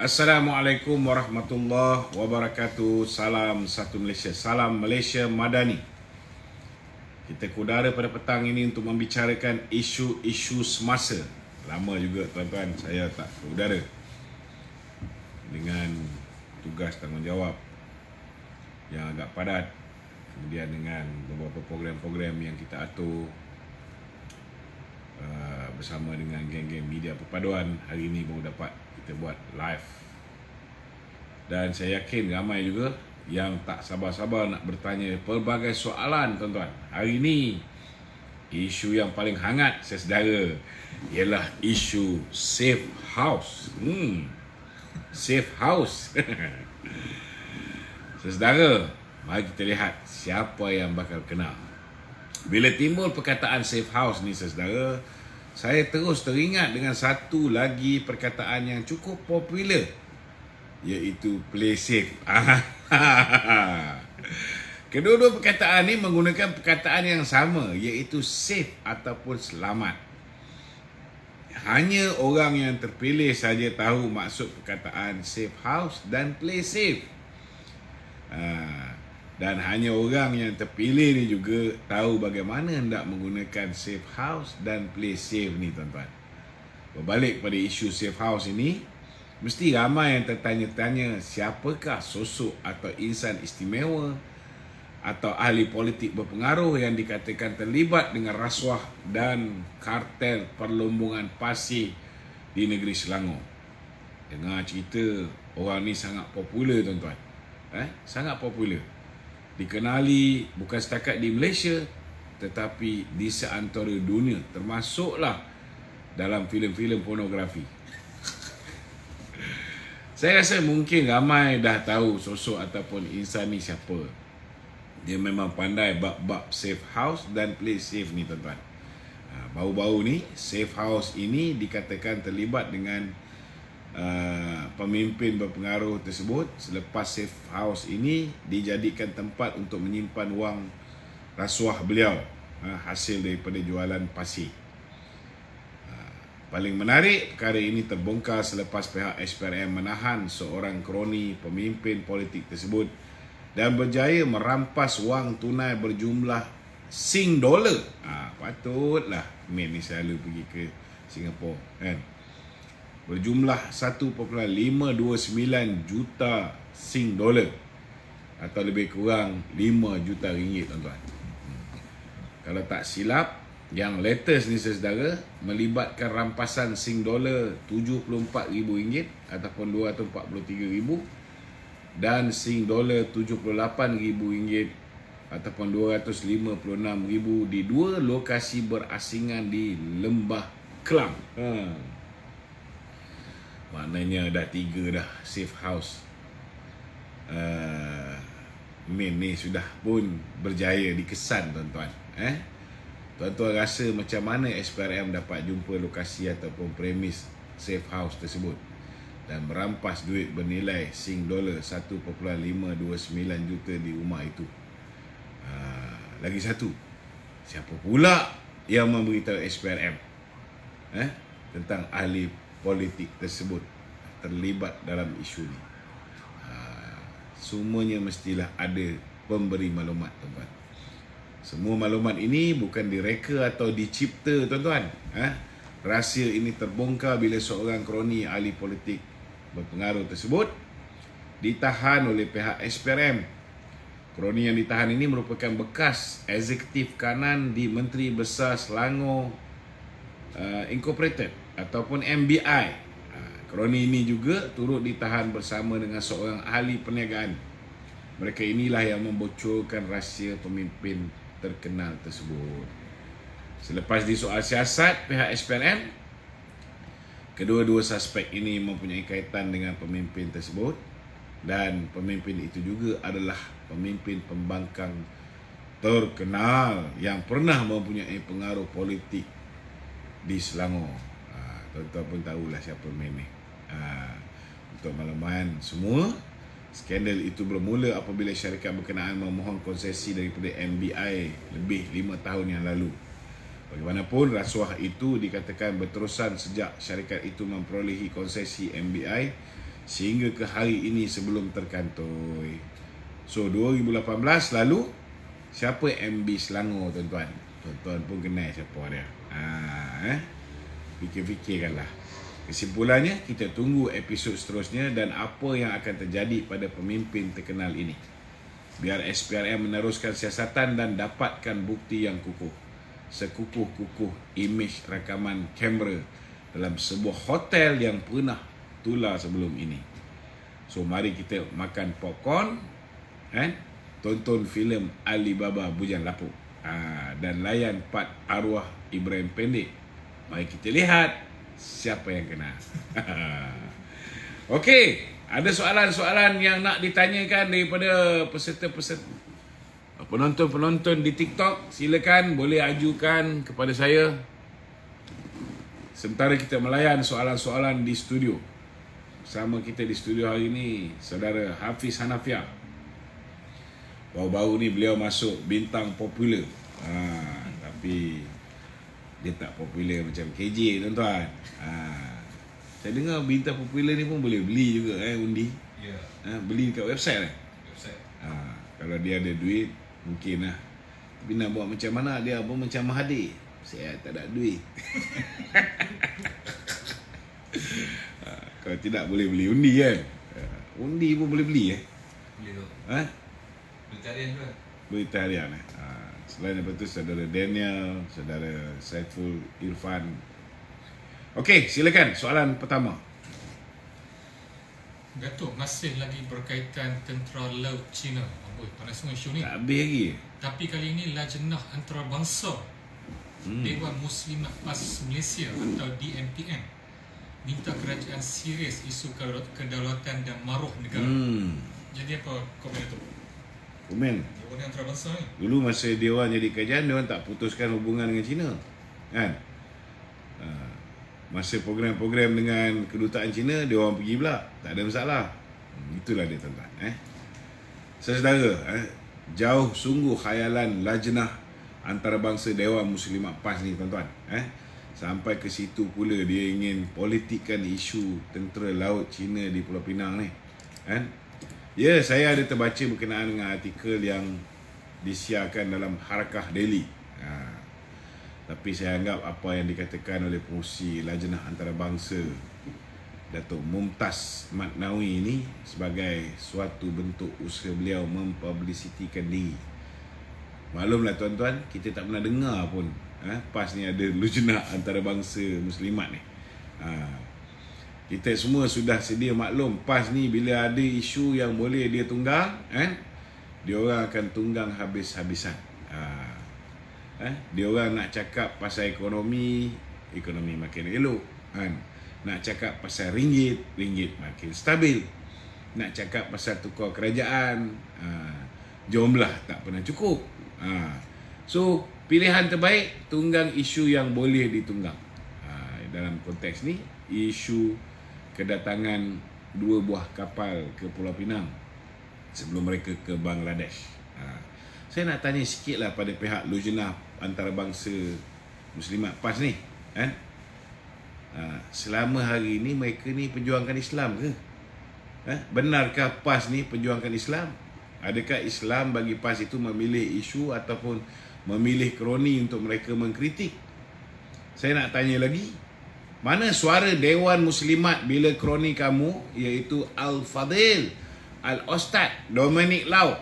Assalamualaikum warahmatullahi wabarakatuh. Salam satu Malaysia. Salam Malaysia Madani. Kita kudara pada petang ini untuk membicarakan isu-isu semasa. Lama juga tuan-tuan saya tak kudara dengan tugas tanggungjawab yang agak padat. Kemudian dengan beberapa program-program yang kita atur bersama dengan geng-geng media perpaduan. Hari ini baru dapat kita buat live. Dan saya yakin ramai juga yang tak sabar-sabar nak bertanya pelbagai soalan tuan-tuan. Hari ini isu yang paling hangat saudara ialah isu safe house. Safe house. Saudara, mari kita lihat siapa yang bakal kena. Bila timbul perkataan safe house ni saudara, saya terus teringat dengan satu lagi perkataan yang cukup popular, iaitu play safe. Kedua-dua perkataan ni menggunakan perkataan yang sama, iaitu safe ataupun selamat. Hanya orang yang terpilih saja tahu maksud perkataan safe house dan play safe. Dan hanya orang yang terpilih ni juga tahu bagaimana hendak menggunakan safe house dan play safe ni tuan-tuan. Berbalik pada isu safe house ini, mesti ramai yang tertanya-tanya siapakah sosok atau insan istimewa atau ahli politik berpengaruh yang dikatakan terlibat dengan rasuah dan kartel perlombongan pasir di negeri Selangor. Dengar cerita orang ni sangat popular tuan-tuan. Sangat popular. Dikenali bukan setakat di Malaysia tetapi di seantero dunia, termasuklah dalam filem-filem pornografi. Saya rasa mungkin ramai dah tahu sosok ataupun insan ni siapa. Dia memang pandai bab-bab safe house dan play safe ni tuan-tuan. Baru-baru ni safe house ini dikatakan terlibat dengan pemimpin berpengaruh tersebut selepas safe house ini dijadikan tempat untuk menyimpan wang rasuah beliau hasil daripada jualan pasir. Paling menarik, perkara ini terbongkar selepas pihak SPRM menahan seorang kroni pemimpin politik tersebut dan berjaya merampas wang tunai berjumlah $. Patutlah Min ni selalu pergi ke Singapura kan. Berjumlah 1.529 juta $, atau lebih kurang 5 juta ringgit tuan-tuan. Kalau tak silap, yang latest ni saudara melibatkan rampasan $74,000 ataupun RM243,000 dan $78,000 ataupun $256,000 di dua lokasi berasingan di Lembah Kelang. Maknanya dah 3 dah safe house. Min ni sudah pun berjaya dikesan tuan-tuan. Tuan-tuan rasa macam mana SPRM dapat jumpa lokasi ataupun premis safe house tersebut dan merampas duit bernilai $1.529 juta di rumah itu. Lagi satu, siapa pula yang memberitahu SPRM tentang ahli politik tersebut terlibat dalam isu ni? Semuanya mestilah ada pemberi maklumat tuan-tuan. Semua maklumat ini bukan direka atau dicipta tuan-tuan. Rahsia ini terbongkar bila seorang kroni ahli politik berpengaruh tersebut ditahan oleh pihak SPRM. Kroni yang ditahan ini merupakan bekas eksekutif kanan di Menteri Besar Selangor Incorporated ataupun MBI. Kroni ini juga turut ditahan bersama dengan seorang ahli perniagaan. Mereka inilah yang membocorkan rahsia pemimpin terkenal tersebut. Selepas disoal siasat pihak SPRM, kedua-dua suspek ini mempunyai kaitan dengan pemimpin tersebut dan pemimpin itu juga adalah pemimpin pembangkang terkenal yang pernah mempunyai pengaruh politik di Selangor. Tuan-tuan pun tahulah siapa ni. Untuk makluman semua, skandal itu bermula apabila syarikat berkenaan memohon konsesi daripada MBI lebih 5 tahun yang lalu. Bagaimanapun, rasuah itu dikatakan berterusan sejak syarikat itu memperolehi konsesi MBI sehingga ke hari ini sebelum terkantoi. So 2018 lalu, siapa MB Selangor tuan-tuan? Tuan-tuan pun kenal siapa dia. Fikir-fikirkanlah. Kesimpulannya, kita tunggu episod seterusnya dan apa yang akan terjadi pada pemimpin terkenal ini. Biar SPRM meneruskan siasatan dan dapatkan bukti yang kukuh. Sekukuh-kukuh imej rakaman kamera dalam sebuah hotel yang pernah tular sebelum ini. So mari kita makan popcorn, tonton filem Alibaba Bujang Lapuk, dan layan part arwah Ibrahim Pendek. Mari kita lihat siapa yang kena. Okey, ada soalan-soalan yang nak ditanyakan daripada peserta-peserta, penonton-penonton di TikTok, silakan boleh ajukan kepada saya. Sementara kita melayan soalan-soalan di studio. Bersama kita di studio hari ini saudara Hafiz Hanafiah. Baru-baru ni beliau masuk bintang popular. Tapi dia tak popular macam KJ tuan-tuan. Saya dengar bintang popular ni pun boleh beli juga undi. Ya. Beli dekat website Website. kalau dia ada duit mungkin lah. Tapi nak buat macam mana, dia pun macam Mahathir. Saya tak ada duit. Kalau tidak boleh beli undi kan. Undi pun boleh beli Boleh tu. Berita harian tu. Berita harian Selain daripada itu, saudara Daniel, saudara Saiful Irfan. Okey, silakan soalan pertama. Datuk, masih lagi berkaitan tentera laut China. Amboi, panas semua isu ni. Tak habis lagi. Tapi kali ini Lajnah Antarabangsa Dewan Muslimat PAS Malaysia atau DMPM minta kerajaan serius isu kedaulatan dan maruah negara. Jadi apa komen itu? Komen. Dewan Antarabangsa ni. Dulu masa Dewan jadi kerajaan, Dewan tak putuskan hubungan dengan China. Kan? Masa program-program dengan kedutaan China, Dewan pergi pula. Tak ada masalah. Itulah dia tuan-tuan. Saudara, jauh sungguh khayalan Lajnah Antarabangsa Dewan Muslimat PAS ni tuan-tuan. Sampai ke situ pula dia ingin politikkan isu tentera laut China di Pulau Pinang ni. Ya, saya ada terbaca berkenaan dengan artikel yang disiarkan dalam Harakah Daily. Tapi saya anggap apa yang dikatakan oleh pengurusi Lajnah Antarabangsa Datuk Mumtaz Matnawi ini sebagai suatu bentuk usaha beliau mempublisitikan diri. Maklumlah tuan-tuan, kita tak pernah dengar pun PAS ni ada Lajnah Antarabangsa Muslimat ni. Kita semua sudah sedia maklum, PAS ni bila ada isu yang boleh dia tunggang, dia orang akan tunggang habis-habisan. Dia orang nak cakap pasal ekonomi makin elok, nak cakap pasal ringgit makin stabil, nak cakap pasal tukar kerajaan, jumlah tak pernah cukup. So pilihan terbaik tunggang isu yang boleh ditunggang. Dalam konteks ni, isu kedatangan 2 buah kapal ke Pulau Pinang sebelum mereka ke Bangladesh. Saya nak tanya sikit lah pada pihak Lajnah Antarabangsa Muslimat PAS ni, selama hari ni mereka ni perjuangkan Islam ke? Benarkah PAS ni perjuangkan Islam? Adakah Islam bagi PAS itu memilih isu ataupun memilih kroni untuk mereka mengkritik? Saya nak tanya lagi, mana suara Dewan Muslimat bila kroni kamu iaitu Al-Fadhil Al-Ustad Dominic Lau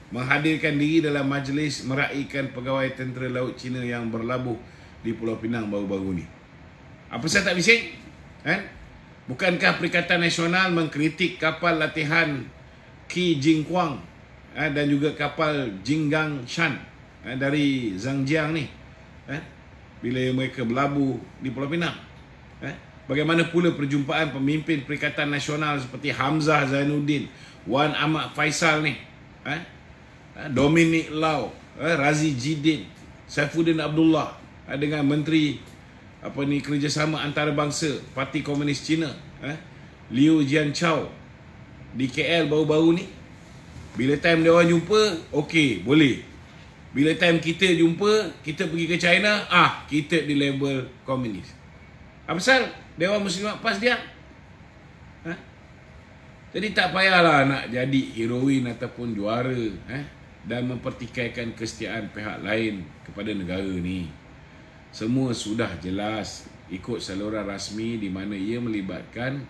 menghadirkan diri dalam majlis meraihkan pegawai tentera laut Cina yang berlabuh di Pulau Pinang baru-baru ni? Apa saya tak bising? Bukankah Perikatan Nasional mengkritik kapal latihan Qi Jingquang dan juga kapal Jinggang Shan dari Zhangjiang ni bila mereka berlabuh di Pulau Pinang? Bagaimana pula perjumpaan pemimpin Perikatan Nasional seperti Hamzah Zainuddin, Wan Ahmad Faisal ni, Dominic Lau, Razi Jidin, Saifuddin Abdullah dengan Menteri Kerjasama Antarabangsa Parti Komunis Cina, Liu Jianchao di KL baru-baru ni? Bila time dia orang jumpa, okey, boleh. Bila time kita jumpa, kita pergi ke China, kita di label komunis. Apa pasal Dewan Muslimat PAS dia? Jadi tak payahlah nak jadi heroin ataupun juara dan mempertikaikan kesetiaan pihak lain kepada negara ni. Semua sudah jelas ikut saluran rasmi di mana ia melibatkan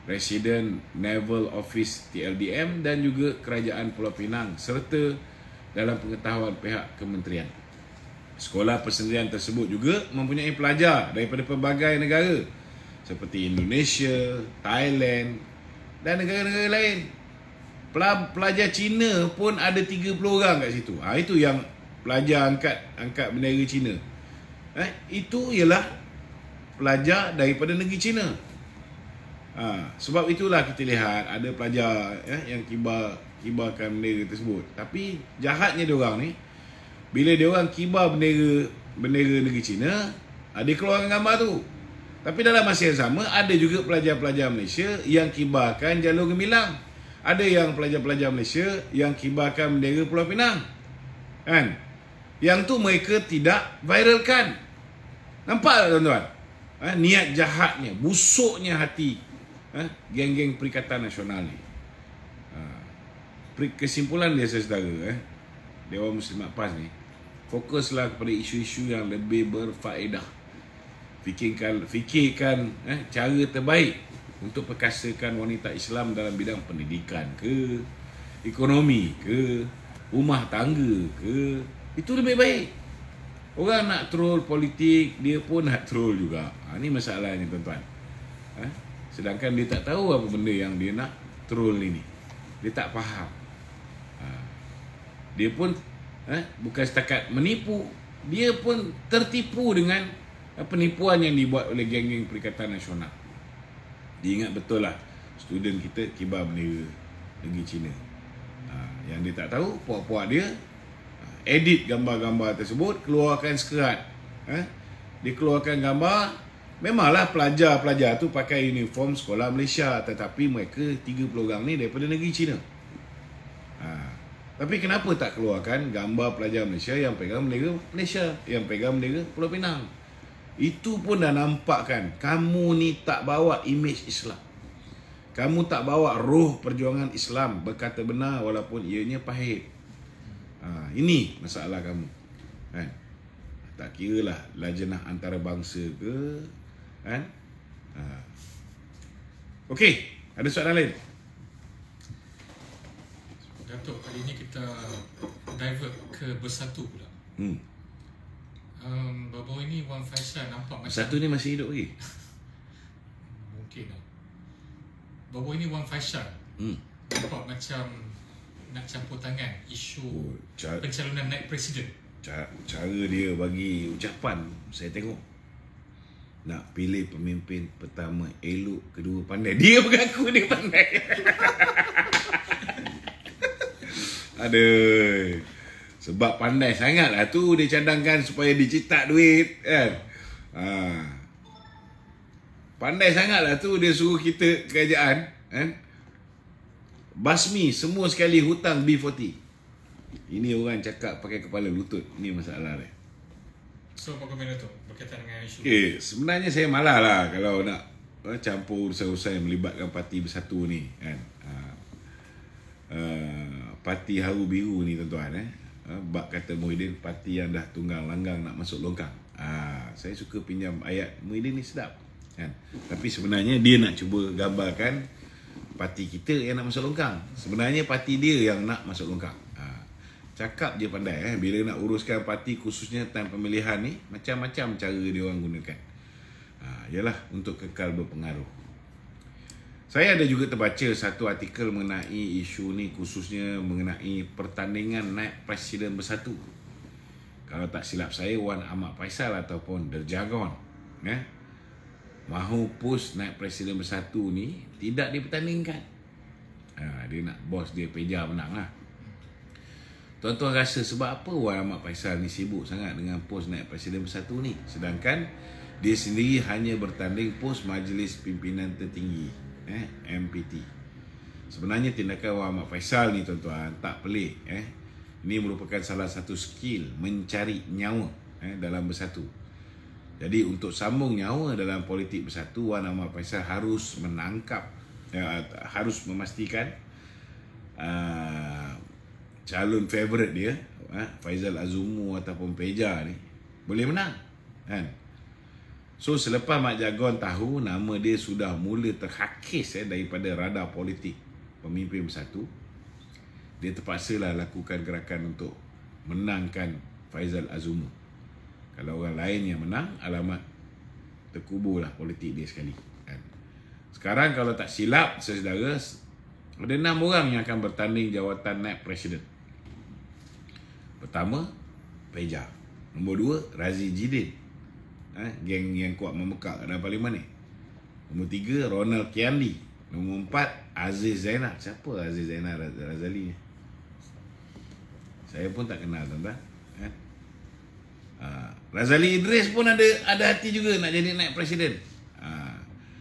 Resident Naval Office TLDM dan juga Kerajaan Pulau Pinang serta dalam pengetahuan pihak kementerian. Sekolah persendirian tersebut juga mempunyai pelajar daripada pelbagai negara seperti Indonesia, Thailand dan negara-negara lain. Pelajar Cina pun ada 30 orang kat situ. Itu yang pelajar angkat bendera Cina. Itu ialah pelajar daripada negeri Cina. Sebab itulah kita lihat ada pelajar yang kibarkan bendera tersebut. Tapi jahatnya diorang ni, bila diorang kibar bendera negeri Cina, dia keluarkan gambar tu. Tapi dalam masa yang sama, ada juga pelajar-pelajar Malaysia yang kibarkan jalur gemilang. Ada yang pelajar-pelajar Malaysia yang kibarkan bendera Pulau Pinang. Kan? Yang tu mereka tidak viralkan. Nampak tak tuan-tuan? Niat jahatnya, busuknya hati geng-geng Perikatan Nasional ni. Kesimpulan dia saudara, Dewan Muslimat PAS ni, fokuslah kepada isu-isu yang lebih berfaedah. Fikirkan cara terbaik untuk perkasakan wanita Islam dalam bidang pendidikan ke, ekonomi ke, rumah tangga ke. Itu lebih baik. Orang nak troll politik, dia pun nak troll juga. Ini masalahnya tuan-tuan. Sedangkan dia tak tahu apa benda yang dia nak troll ini. Dia tak faham. Dia pun bukan setakat menipu, dia pun tertipu dengan penipuan yang dibuat oleh geng-geng Perikatan Nasional. Dia ingat betul lah student kita kibar bendera negeri Cina. Yang dia tak tahu, puak-puak dia edit gambar-gambar tersebut, keluarkan sekerat. Dia keluarkan gambar. Memanglah pelajar-pelajar tu pakai uniform sekolah Malaysia, tetapi mereka 30 orang ni daripada negeri Cina. Tapi kenapa tak keluarkan gambar pelajar Malaysia yang pegang bendera Malaysia, yang pegang bendera Pulau Pinang? Itu pun dah nampak kan, kamu ni tak bawa imej Islam. Kamu tak bawa roh perjuangan Islam, berkata benar walaupun ianya pahit. Ini masalah kamu. Tak kira lah lajnah antarabangsa ke, kan? Okey, ada soalan lain? Datuk, kali ini kita divert ke Bersatu pula. Baru ini Wan Faisal nampak macam Satu ni masih hidup lagi? mungkin lah. Baru ini Wan Faisal nampak macam nak campur tangan isu pencalonan naik presiden. Cara dia bagi ucapan, saya tengok nak pilih pemimpin pertama elok, kedua pandai. Dia mengaku dia pandai. Aduh, sebab pandai sangat lah tu dia cadangkan supaya dicetak duit, kan? Pandai sangat lah tu dia suruh kita kerajaan, kan? Basmi semua sekali hutang B40. Ini orang cakap pakai kepala lutut. Ini masalah dia. So, apa komen tu berkaitan dengan isu? Sebenarnya saya malah lah kalau nak campur urusan-urusan yang melibatkan parti Bersatu ni, kan? Parti Haru Biru ni tuan-tuan, bak kata Muhyiddin, parti yang dah tunggang langgang nak masuk longkang. Saya suka pinjam ayat Muhyiddin ni, sedap, kan? Tapi sebenarnya dia nak cuba gambarkan parti kita yang nak masuk longkang. Sebenarnya parti dia yang nak masuk longkang. Cakap dia pandai, bila nak uruskan parti khususnya time pemilihan ni, macam-macam cara dia orang gunakan. Ialah untuk kekal berpengaruh. Saya ada juga terbaca satu artikel mengenai isu ni, khususnya mengenai pertandingan naik Presiden Bersatu. Kalau tak silap saya, Wan Ahmad Faisal ataupun Derjagon mahu push naik Presiden Bersatu ni tidak dipertandingkan. Dia nak bos dia Peja menang lah. Tuan-tuan rasa sebab apa Wan Ahmad Faisal ni sibuk sangat dengan pos naik Presiden Bersatu ni, sedangkan dia sendiri hanya bertanding pos Majlis Pimpinan Tertinggi, MPT. Sebenarnya tindakan Wan Ahmad Faisal ni tuan-tuan tak pelik. Ini merupakan salah satu skill mencari nyawa dalam Bersatu. Jadi untuk sambung nyawa dalam politik Bersatu, Wan Ahmad Faisal harus menangkap harus memastikan calon favourite dia, Faizal Azumu ataupun Peja ni boleh menang, kan? So selepas Mak Jagon tahu nama dia sudah mula terhakis daripada radar politik pemimpin bersatu, dia terpaksalah lakukan gerakan untuk menangkan Faizal Azumu. Kalau orang lain yang menang, alamat terkuburlah politik dia sekali, kan? Sekarang kalau tak silap saudara, ada 6 orang yang akan bertanding jawatan naib presiden. Pertama, Peja. Nombor 2, Razi Jidin, geng yang kuat memekak dalam parlimen ni. Nombor 3, Ronald Kiandi. Nombor 4, Aziz Zainal. Siapa Aziz Zainal Razali ni? Saya pun tak kenal, tuan-tuan. Razali Idris pun ada hati juga nak jadi naib presiden.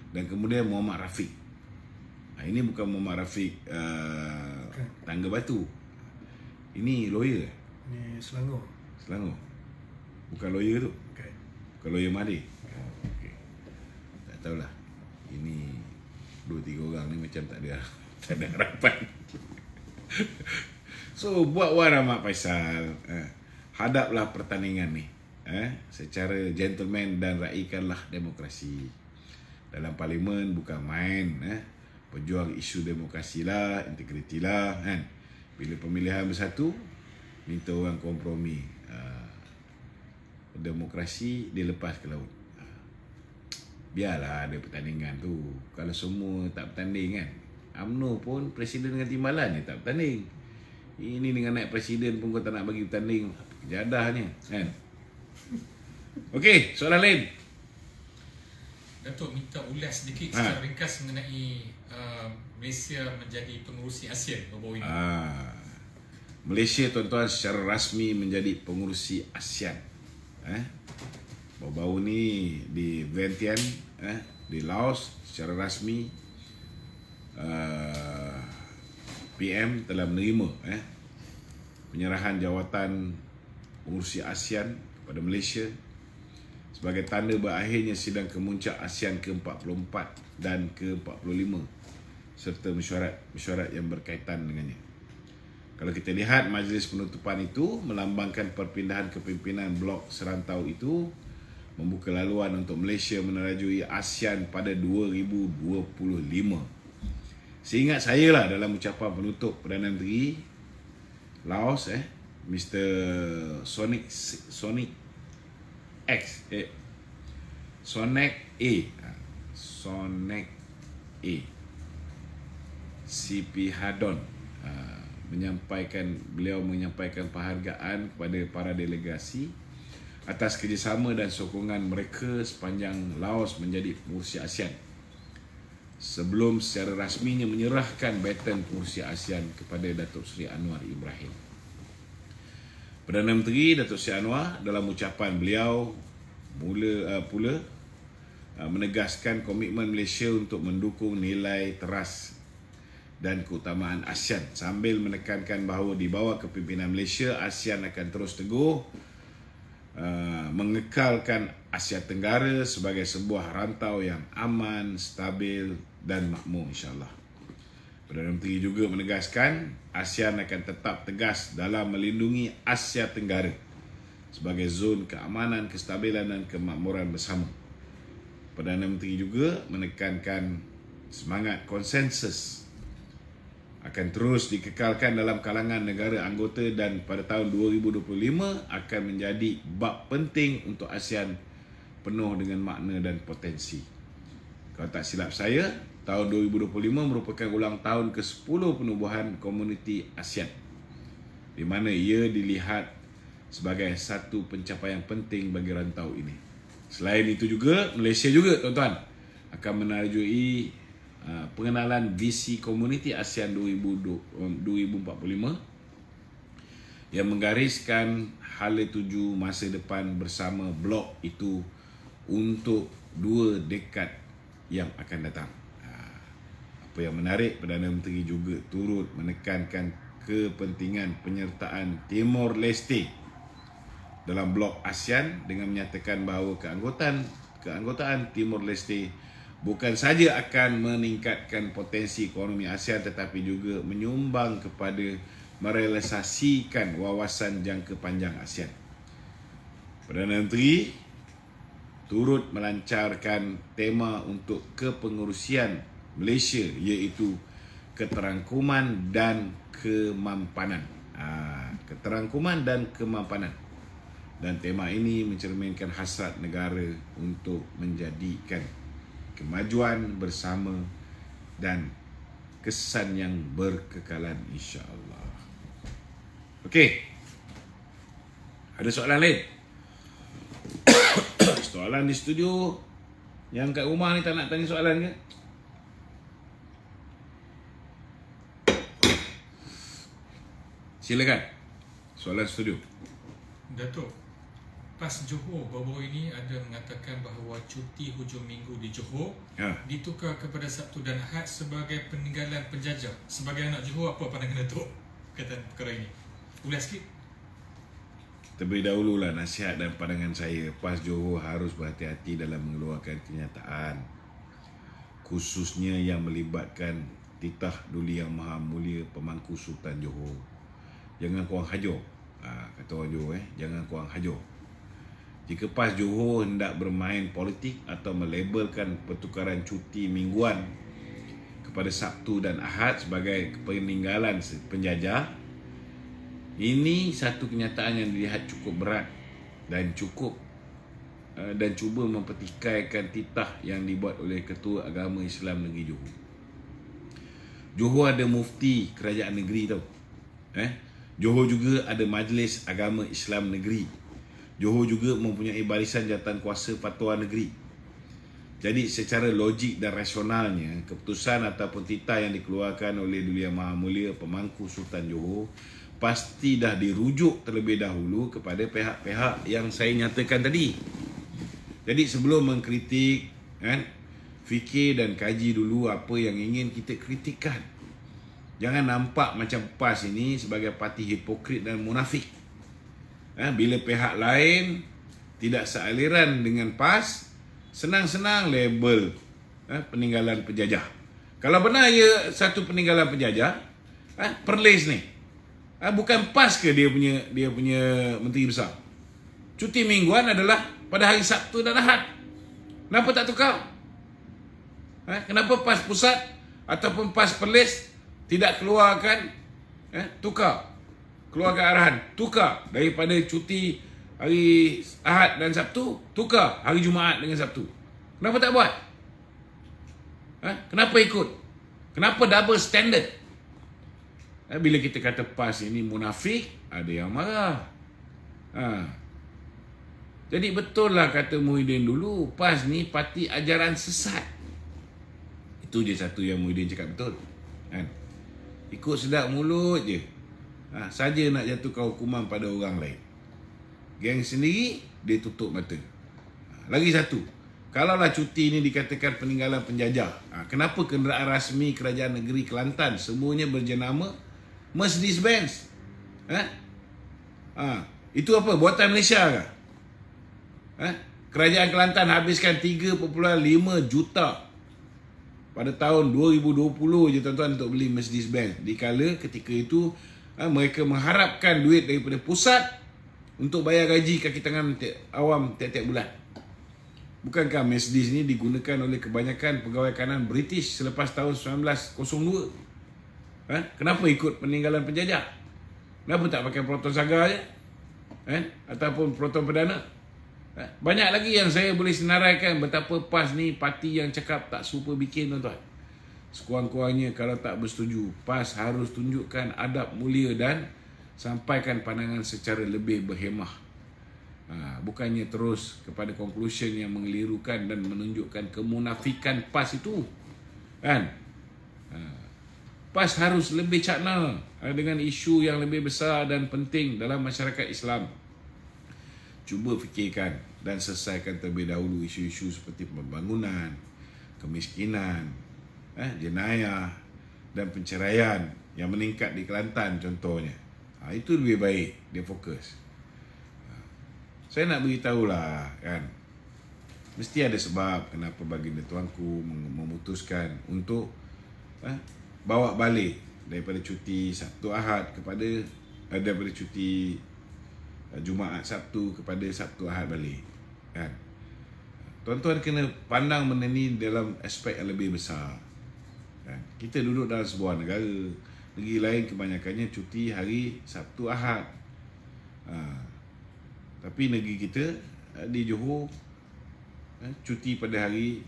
Dan kemudian Muhammad Rafiq. Ini bukan Muhammad Rafiq Tangga Batu. Ini lawyer. Ni Selangor. Selangor. Bukan lawyer tu. Okay. Bukan lawyer Mahdi. Okay. Tak tahulah. Ini 2-3 orang ni macam tak ada harapan. So buat Wan Ahmad Faisal, hadaplah pertandingan ni secara gentleman dan raikanlah demokrasi. Dalam parlimen bukan main, pejuang isu demokrasi lah, integriti lah, kan. Bila pemilihan bersatu, minta orang kompromi, demokrasi dilepas ke laut. Biarlah ada pertandingan tu. Kalau semua tak bertanding, kan, UMNO pun presiden dengan timbalan dia tak bertanding. Ini dengan naik presiden pun kau tak nak bagi bertanding, jadahnya, kan. Okey, soalan lain. Datuk minta ulas sedikit secara ringkas mengenai Malaysia menjadi pengurusi ASEAN baru-baru ini. Malaysia, tuan-tuan, secara rasmi menjadi pengurusi ASEAN. Baru-baru ni di Vientiane, di Laos, secara rasmi PM telah menerima penyerahan jawatan pengurusi ASEAN kepada Malaysia sebagai tanda berakhirnya sidang kemuncak ASEAN ke-44 dan ke-45 serta mesyuarat yang berkaitan dengannya. Kalau kita lihat majlis penutupan itu melambangkan perpindahan kepimpinan blok serantau itu, membuka laluan untuk Malaysia menerajui ASEAN pada 2025. Seingat saya lah dalam ucapan penutup Perdana Menteri Laos, Mr. Sonic CP Hadon beliau menyampaikan penghargaan kepada para delegasi atas kerjasama dan sokongan mereka sepanjang Laos menjadi pengurusi ASEAN sebelum secara rasminya menyerahkan baton pengurusi ASEAN kepada Datuk Seri Anwar Ibrahim. Perdana Menteri Datuk Seri Anwar dalam ucapan beliau pula menegaskan komitmen Malaysia untuk mendukung nilai teras dan keutamaan ASEAN sambil menekankan bahawa di bawah kepimpinan Malaysia, ASEAN akan terus teguh mengekalkan Asia Tenggara sebagai sebuah rantau yang aman, stabil dan makmur, insyaAllah. Perdana Menteri juga menegaskan ASEAN akan tetap tegas dalam melindungi Asia Tenggara sebagai zon keamanan, kestabilan dan kemakmuran bersama. Perdana Menteri juga menekankan semangat konsensus akan terus dikekalkan dalam kalangan negara anggota dan pada tahun 2025 akan menjadi bab penting untuk ASEAN penuh dengan makna dan potensi. Kalau tak silap saya, tahun 2025 merupakan ulang tahun ke-10 penubuhan komuniti ASEAN, di mana ia dilihat sebagai satu pencapaian penting bagi rantau ini. Selain itu juga, Malaysia juga, tuan-tuan, akan menerajui pengenalan visi komuniti ASEAN 2045 yang menggariskan hala tuju masa depan bersama blok itu untuk 2 dekad yang akan datang. Apa yang menarik, Perdana Menteri juga turut menekankan kepentingan penyertaan Timor Leste dalam blok ASEAN dengan menyatakan bahawa keanggotaan Timor Leste bukan saja akan meningkatkan potensi ekonomi ASEAN tetapi juga menyumbang kepada merealisasikan wawasan jangka panjang ASEAN. Perdana Menteri turut melancarkan tema untuk kepengurusian Malaysia iaitu keterangkuman dan kemampanan. Keterangkuman dan kemampanan. Dan tema ini mencerminkan hasrat negara untuk menjadikan kemajuan bersama dan kesan yang berkekalan, insya-Allah. Okey. Ada soalan lain? Soalan di studio yang kat rumah ni tak nak tanya soalan ke? Silakan. Soalan studio. Datuk, PAS Johor baru-baru ini ada mengatakan bahawa cuti hujung minggu di Johor ditukar kepada Sabtu dan Ahad sebagai peninggalan penjajah. Sebagai anak Johor, apa pandangan Datuk kata perkara ini? Ulas sikit. Terlebih dahululah nasihat dan pandangan saya, PAS Johor harus berhati-hati dalam mengeluarkan kenyataan, khususnya yang melibatkan titah Duli Yang Maha Mulia Pemangku Sultan Johor. Jangan korang hajar, kata orang Johor, jangan korang hajar. Jika PAS Johor hendak bermain politik atau melabelkan pertukaran cuti mingguan kepada Sabtu dan Ahad sebagai peninggalan penjajah, ini satu kenyataan yang dilihat cukup berat dan cuba mempertikaikan titah yang dibuat oleh Ketua Agama Islam Negeri Johor. Johor ada mufti kerajaan negeri tau. Johor juga ada Majlis Agama Islam Negeri. Johor juga mempunyai barisan jawatan kuasa fatwa negeri. Jadi secara logik dan rasionalnya, keputusan ataupun titah yang dikeluarkan oleh Duli Yang Maha Mulia Pemangku Sultan Johor pasti dah dirujuk terlebih dahulu kepada pihak-pihak yang saya nyatakan tadi. Jadi sebelum mengkritik, fikir dan kaji dulu apa yang ingin kita kritikkan. Jangan nampak macam PAS ini sebagai parti hipokrit dan munafik. Bila pihak lain tidak sealiran dengan PAS, senang-senang label peninggalan penjajah. Kalau benar ia satu peninggalan penjajah, Perlis ni bukan PAS ke dia punya menteri besar? Cuti mingguan adalah pada hari Sabtu dan Ahad. Kenapa tak tukar? Kenapa PAS pusat ataupun PAS Perlis tidak keluarkan keluarkan arahan, tukar daripada cuti hari Ahad dan Sabtu, tukar hari Jumaat dengan Sabtu? Kenapa tak buat? Kenapa ikut? Kenapa double standard? Bila kita kata PAS ini munafik, ada yang marah. Jadi betul lah kata Muhyiddin dulu, PAS ni parti ajaran sesat. Itu je satu yang Muhyiddin cakap betul. Ikut sedap mulut je. Saja nak jatuhkan hukuman pada orang lain. Geng sendiri, dia tutup mata. Lagi satu, kalaulah cuti ini dikatakan peninggalan penjajah, kenapa kenderaan rasmi kerajaan negeri Kelantan semuanya berjenama Mercedes-Benz? Itu apa? Buatan Malaysia ke? Kerajaan Kelantan habiskan 3.5 juta pada tahun 2020 je tuan-tuan untuk beli Mercedes-Benz. Dikala ketika itu mereka mengharapkan duit daripada pusat untuk bayar gaji kaki tangan awam tiap-tiap bulan. Bukankah Mercedes ni digunakan oleh kebanyakan pegawai kanan British selepas tahun 1902? Kenapa ikut peninggalan penjajah? Kenapa tak pakai Proton Saga je? Ataupun Proton Perdana? Banyak lagi yang saya boleh senaraikan betapa PAS ni parti yang cakap tak serupa bikin, tuan-tuan. Sekurang-kurangnya kalau tak bersetuju, PAS harus tunjukkan adab mulia dan sampaikan pandangan secara lebih berhemah. Bukannya terus kepada conclusion yang mengelirukan dan menunjukkan kemunafikan PAS itu. PAS harus lebih cakna dengan isu yang lebih besar dan penting dalam masyarakat Islam. Cuba fikirkan dan selesaikan terlebih dahulu isu-isu seperti pembangunan, kemiskinan, jenayah dan penceraian yang meningkat di Kelantan contohnya. Itu lebih baik dia fokus. Saya nak beritahulah Mesti ada sebab kenapa baginda tuanku memutuskan untuk bawa balik daripada cuti Sabtu Ahad kepada daripada cuti Jumaat Sabtu kepada Sabtu Ahad balik, kan? Tuan-tuan kena pandang benda ni dalam aspek yang lebih besar, kan? Kita duduk dalam sebuah negara, negeri lain kebanyakannya cuti hari Sabtu Ahad, tapi negeri kita di Johor cuti pada hari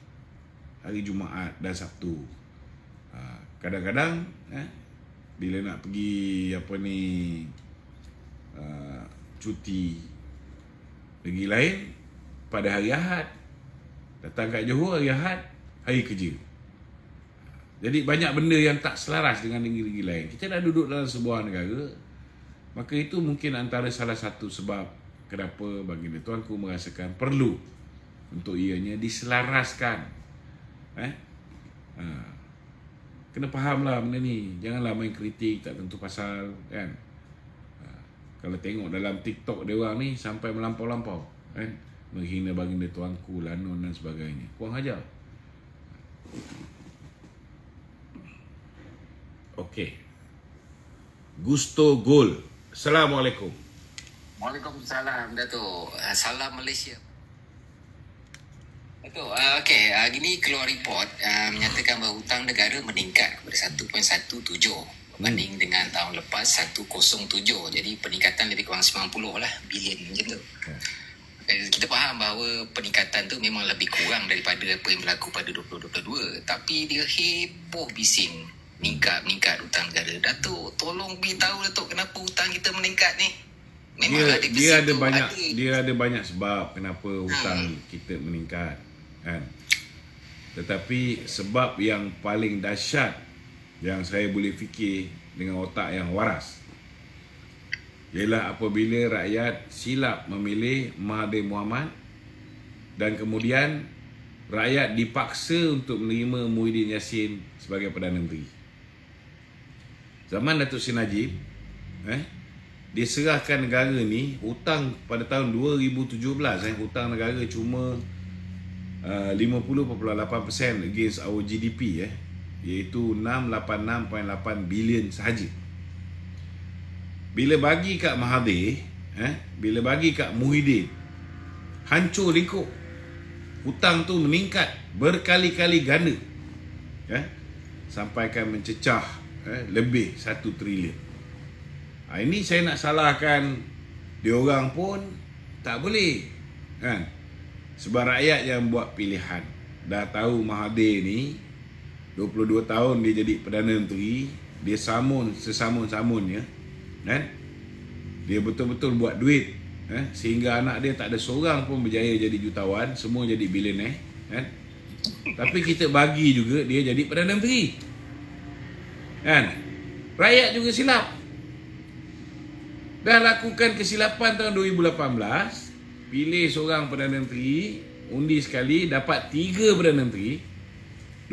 Jumaat dan Sabtu. Kadang-kadang bila nak pergi cuti negeri lain pada hari Ahad, datang kat Johor hari Ahad, hari kerja. Jadi banyak benda yang tak selaras dengan negeri-negeri lain. Kita dah duduk dalam sebuah negara, maka itu mungkin antara salah satu sebab kenapa baginda tuanku merasakan perlu untuk ianya diselaraskan. Kena fahamlah benda ni. Janganlah main kritik tak tentu pasal, kan? Kalau tengok dalam TikTok dia orang ni sampai melampau-lampau, kan? Menghina baginda tuanku, lanun dan sebagainya. Kurang ajar. Okey. Gusto Gol. Assalamualaikum. Waalaikumsalam, Dato'. Salam Malaysia. Dato', okey, hari ni keluar report menyatakan bahawa hutang negara meningkat kepada 1.17 berbanding dengan tahun lepas 107. Jadi peningkatan lebih kurang 90 lah bilion macam tu. Kita faham bahawa peningkatan tu memang lebih kurang daripada apa yang berlaku pada 2022. Tapi dia heboh bising meningkat hutang negara. Dato', tolong beritahu Dato' kenapa hutang kita meningkat ni? Memang dia ada banyak sebab kenapa hutang kita meningkat, kan? Tetapi sebab yang paling dahsyat yang saya boleh fikir dengan otak yang waras ialah apabila rakyat silap memilih Mahathir Mohamad dan kemudian rakyat dipaksa untuk menerima Muhyiddin Yassin sebagai Perdana Menteri. Zaman Datuk Seri Najib, dia serahkan negara ni hutang pada tahun 2017, hutang negara cuma 50.8% against our GDP, iaitu 686.8 bilion sahaja. Bila bagi kat Mahathir, bila bagi kat Muhyiddin, hancur lingkup. Hutang tu meningkat berkali-kali ganda, sampaikan mencecah lebih 1 trilion. Ini saya nak salahkan diorang pun tak boleh, kan? Sebab rakyat yang buat pilihan. Dah tahu Mahathir ni 22 tahun dia jadi Perdana Menteri, dia sesamun-samunnya, kan? Dia betul-betul buat duit, sehingga anak dia tak ada seorang pun berjaya jadi jutawan, semua jadi bilioner, kan? Tapi kita bagi juga dia jadi Perdana Menteri, kan? Rakyat juga silap. Dah lakukan kesilapan tahun 2018, pilih seorang Perdana Menteri, undi sekali dapat 3 Perdana Menteri.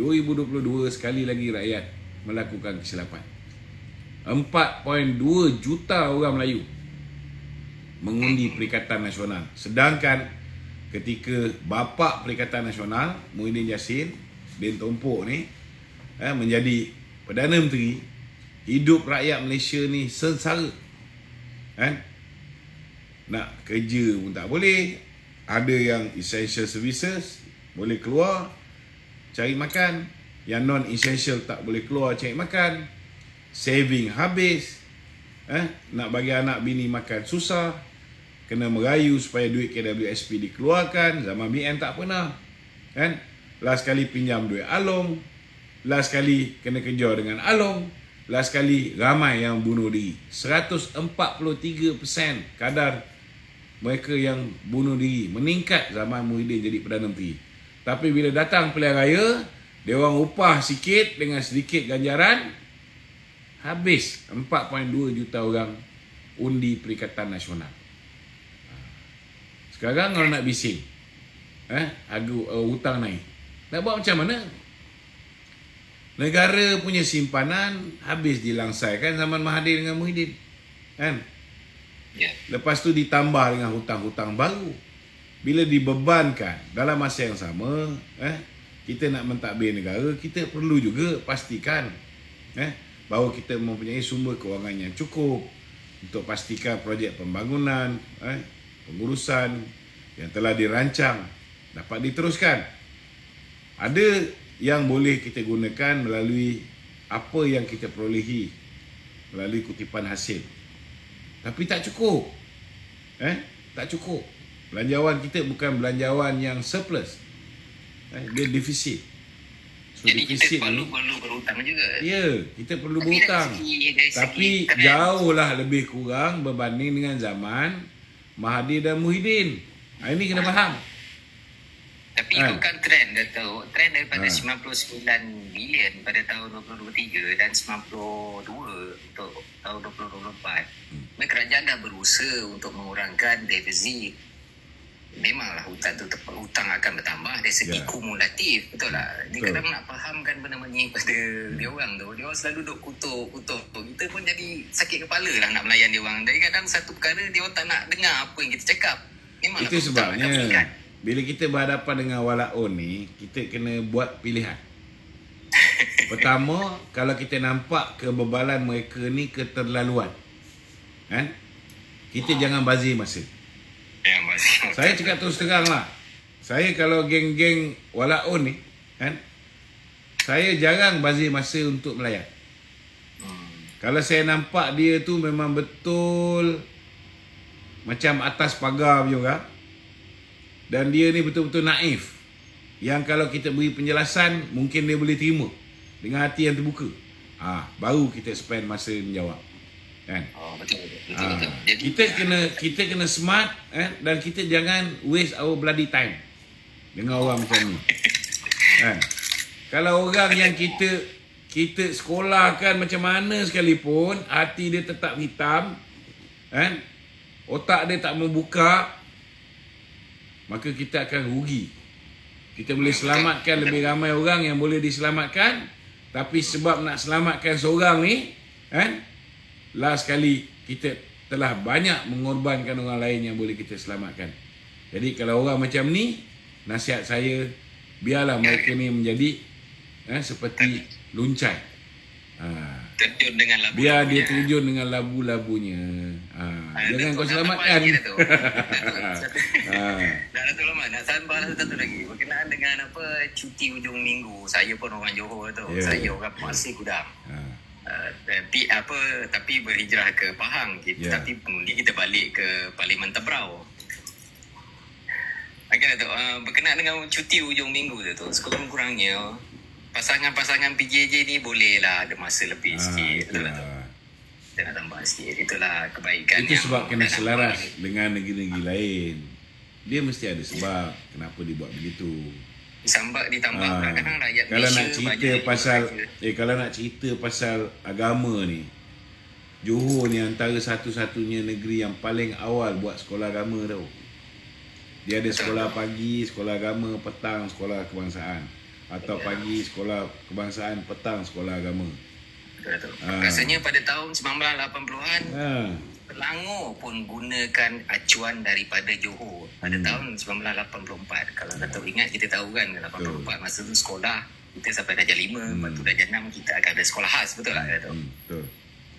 2022 sekali lagi rakyat melakukan kesilapan. 4.2 juta orang Melayu mengundi Perikatan Nasional. Sedangkan ketika bapa Perikatan Nasional Muhyiddin Yassin bin Tompok ni menjadi Perdana Menteri, hidup rakyat Malaysia ni sengsara, kan? Nak kerja pun tak boleh. Ada yang essential services boleh keluar cari makan, yang non-essential tak boleh keluar cari makan. Saving habis, nak bagi anak bini makan susah, kena merayu supaya duit KWSP dikeluarkan. Zaman BN tak pernah, kan? Last kali pinjam duit Along, last kali kena kejar dengan Along, last kali ramai yang bunuh diri. 143% kadar mereka yang bunuh diri meningkat zaman Muhyiddin jadi Perdana Menteri. Tapi bila datang pilihan raya, dia orang upah sikit dengan sedikit ganjaran, habis 4.2 juta orang undi Perikatan Nasional. Sekarang kalau nak bising, harga hutang naik, nak buat macam mana? Negara punya simpanan habis dilangsaikan zaman Mahathir dengan Muhyiddin, kan? Lepas tu ditambah dengan hutang-hutang baru. bila dibebankan dalam masa yang sama, kita nak mentadbir negara, kita perlu juga pastikan bahawa kita mempunyai sumber kewangan yang cukup untuk pastikan projek pembangunan, pengurusan yang telah dirancang dapat diteruskan. Ada yang boleh kita gunakan melalui apa yang kita perolehi melalui kutipan hasil. Tapi tak cukup. Tak cukup. Belanjawan kita bukan belanjawan yang surplus. Dia defisit. So, Jadi defisit kita ni, perlu berhutang juga. ya, kita perlu Tapi berhutang. dari segi Tapi trend, jauhlah lebih kurang berbanding dengan zaman Mahathir dan Muhyiddin. Ini kena faham. Tapi ikutkan trend, Dato'. Trend daripada 99 bilion pada tahun 2023 dan 92 untuk tahun 2024. Kerajaan dah berusaha untuk mengurangkan defisit. Memanglah hutang akan bertambah dari segi kumulatif. Betul tak? Dia kadang nak fahamkan benda-benda pada dia orang tu. Dia orang selalu duk kutuk. Kita pun jadi sakit kepala lah nak melayan dia orang. Jadi kadang satu perkara dia orang tak nak dengar apa yang kita cakap. Memanglah Itu hutang akan meningkat. sebabnya bila kita berhadapan dengan walaun ni, kita kena buat pilihan. Pertama, kalau kita nampak kebebalan mereka ni keterlaluan, kita jangan bazir masa. Yang masih Saya cakap terus terang lah, saya kalau geng-geng walaun ni, saya jarang bazir masa untuk melayan. Kalau saya nampak dia tu memang betul macam atas pagar punya orang, dan dia ni betul-betul naif, yang kalau kita beri penjelasan mungkin dia boleh terima dengan hati yang terbuka, baru kita spend masa menjawab, kan? betul. Jadi Kita kena smart, dan kita jangan waste our bloody time dengan orang macam ni, kan? Kalau orang yang kita sekolahkan macam mana sekalipun, hati dia tetap hitam, kan? Otak dia tak membuka, maka kita akan rugi. Kita boleh selamatkan lebih ramai orang yang boleh diselamatkan, tapi sebab nak selamatkan seorang ni, last kali kita telah banyak mengorbankan orang lain yang boleh kita selamatkan. Jadi kalau orang macam ni, nasihat saya, biarlah mereka ni menjadi seperti luncai. terjun dengan labu. Biar dia terjun dengan labu-labunya. Jangan kau selamatkan. Datuk Lama, nak tambah satu lagi. Berkenaan dengan cuti hujung minggu. Saya pun orang Johor tu. Yeah. Saya orang Pasir Gudang. Tapi berhijrah ke Pahang. Tapi pengundi kita balik ke Parlimen Tebrau. Okey Datuk, berkenaan dengan cuti hujung minggu tu, sekurang-kurangnya pasangan-pasangan PJJ ni bolehlah ada masa lebih sikit. Betul Datuk? Kita nak tambah sikit. Itulah kebaikan. Itu sebab kena selaras dengan negeri-negeri lain. Dia mesti ada sebab kenapa dia buat begitu. Sambak ditambah kadang rakyat Kalau Malaysia nak cerita pasal kalau nak cerita pasal agama ni, Johor ni antara satu-satunya negeri yang paling awal buat sekolah agama tau. Dia ada sekolah pagi, sekolah agama, petang sekolah kebangsaan, atau pagi sekolah kebangsaan, petang sekolah agama. Betul. Rasanya pada tahun 1980-an Selangor pun gunakan acuan daripada Johor pada tahun 1984. Kalau Datuk ingat, kita tahu kan 84 masa tu sekolah kita sampai darjah 5, lepas tu darjah 6 kita akan ada sekolah khas, betul tak Datuk? Betul.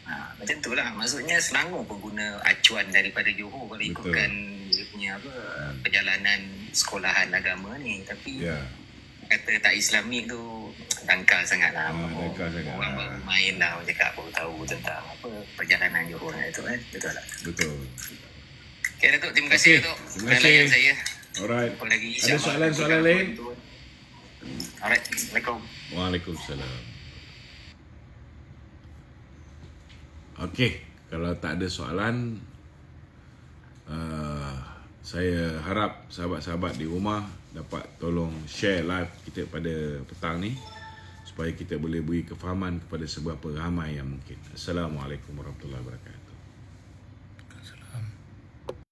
Macam tu lah, maksudnya Selangor pun guna acuan daripada Johor kalau ikutkan dia punya perjalanan sekolahan agama ni. Tapi kata tak Islamik tu dangkal sangat lah. Orang baru main lah, orang cakap baru tahu tentang perjalanan Johor tu kan. Betul tak? Betul. Okay Datuk, terima kasih Datuk. Terima kasih. Saya. Alright. Lagi, ada soalan-soalan lain? Alright, Assalamualaikum. Waalaikumsalam. Okey, kalau tak ada soalan, saya harap sahabat-sahabat di rumah dapat tolong share live kita pada petang ni supaya kita boleh beri kefahaman kepada seberapa ramai yang mungkin. Assalamualaikum warahmatullahi wabarakatuh.